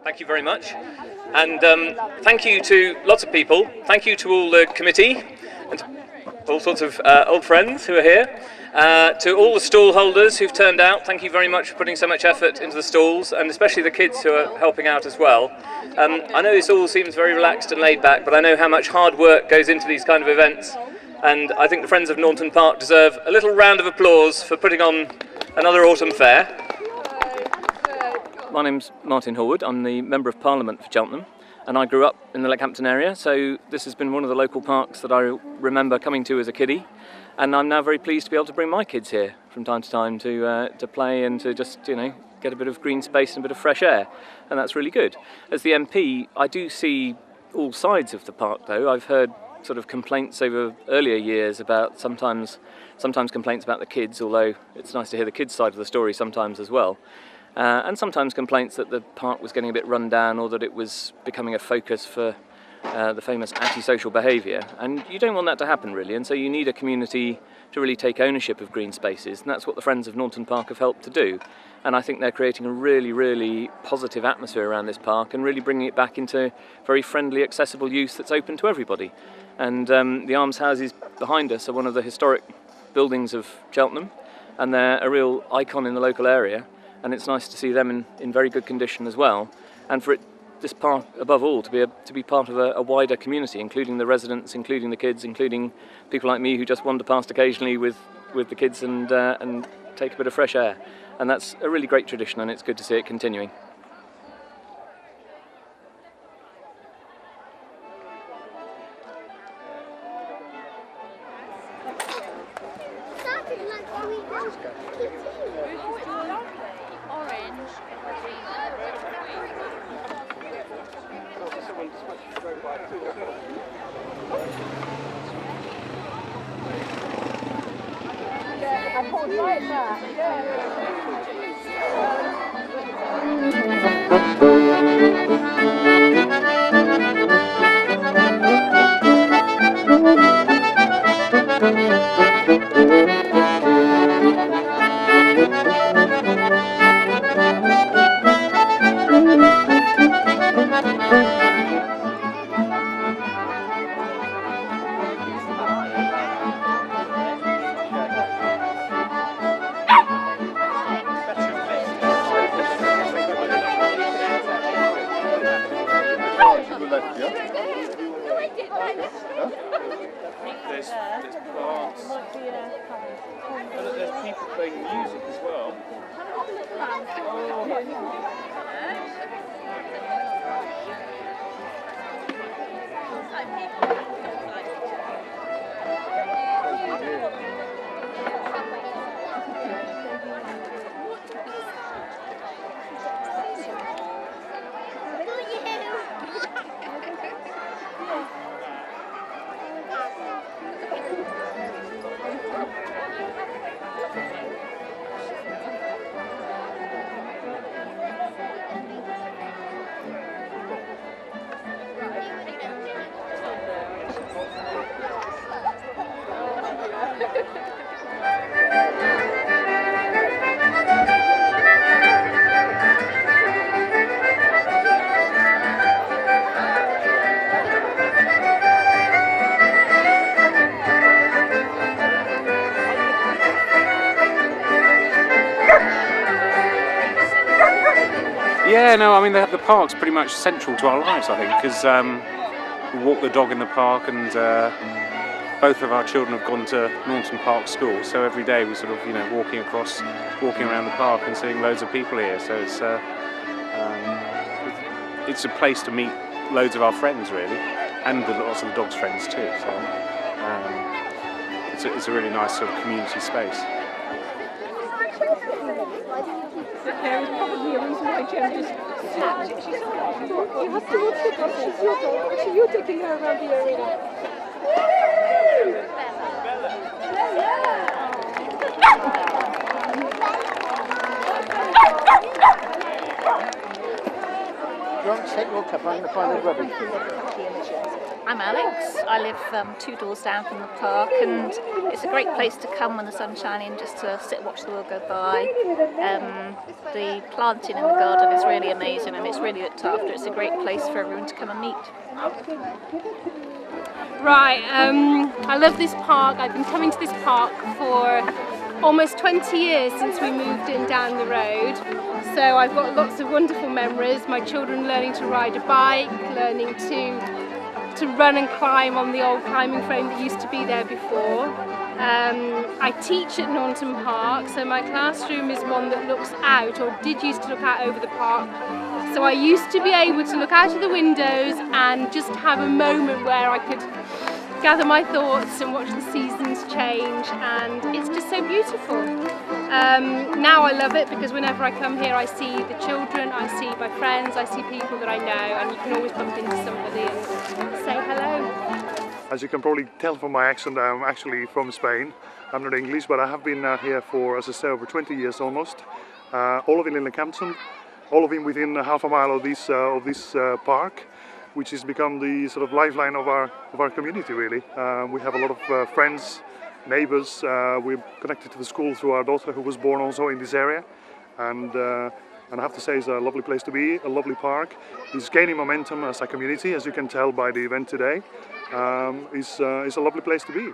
Thank you very much, and thank you to lots of people. Thank you to all the committee and to all sorts of old friends who are here. To all the stall holders who've turned out, thank you very much for putting so much effort into the stalls, and especially the kids who are helping out as well. I know this all seems very relaxed and laid back, but I know how much hard work goes into these kind of events, and I think the Friends of Naunton Park deserve a little round of applause for putting on another autumn fair. My name's Martin Horwood. I'm the Member of Parliament for Cheltenham, and I grew up in the Leckhampton area, so this has been one of the local parks that I remember coming to as a kiddie, and I'm now very pleased to be able to bring my kids here from time to time to play and to just, get a bit of green space and a bit of fresh air, and that's really good. As the MP, I do see all sides of the park though. I've heard sort of complaints over earlier years about sometimes complaints about the kids, although it's nice to hear the kids' side of the story sometimes as well. And sometimes complaints that the park was getting a bit run down or that it was becoming a focus for the famous antisocial behaviour. And you don't want that to happen really, and so you need a community to really take ownership of green spaces, and that's what the Friends of Naunton Park have helped to do. And I think they're creating a really, really positive atmosphere around this park and really bringing it back into very friendly, accessible use that's open to everybody. And the almshouses behind us are one of the historic buildings of Cheltenham, and they're a real icon in the local area. And it's nice to see them in very good condition as well, and for this park above all to be part of a wider community, including the residents, including the kids, including people like me who just wander past occasionally with the kids and take a bit of fresh air. And that's a really great tradition, and it's good to see it continuing. I pulled right back. There's plants, and there's people playing music as well. Yeah, no, I mean the park's pretty much central to our lives, I think, because we walk the dog in the park, and both of our children have gone to Naunton Park School, so every day we sort of, walking around the park and seeing loads of people here. So it's a place to meet loads of our friends, really, and lots of the dog's friends too. So it's a really nice sort of community space. There is probably a reason why Jem just snapped. You have to watch the dog. She's your dog. Actually, you're taking her around the arena. drunk, set your cup on the pile of rubbish. I'm Alex. I live 2 doors down from the park, and it's a great place to come when the sun's shining, just to sit and watch the world go by. The planting in the garden is really amazing, and it's really looked after. It's a great place for everyone to come and meet. Right, I love this park. I've been coming to this park for almost 20 years since we moved in down the road. So I've got lots of wonderful memories. My children learning to ride a bike, learning to run and climb on the old climbing frame that used to be there before. I teach at Naunton Park, so my classroom is one that looks out, or did used to look out over the park. So I used to be able to look out of the windows and just have a moment where I could gather my thoughts and watch the seasons change, and it's just so beautiful. Now I love it because whenever I come here I see the children, I see my friends, I see people that I know, and you can always bump into somebody and say hello. As you can probably tell from my accent, I'm actually from Spain. I'm not English, but I have been here for, as I say, over 20 years almost. All of it in Cheltenham, all of it within half a mile of this park, which has become the sort of lifeline of our community, really. We have a lot of friends, neighbours. We're connected to the school through our daughter, who was born also in this area, and I have to say it's a lovely place to be, a lovely park. It's gaining momentum as a community, as you can tell by the event today. It's a lovely place to be.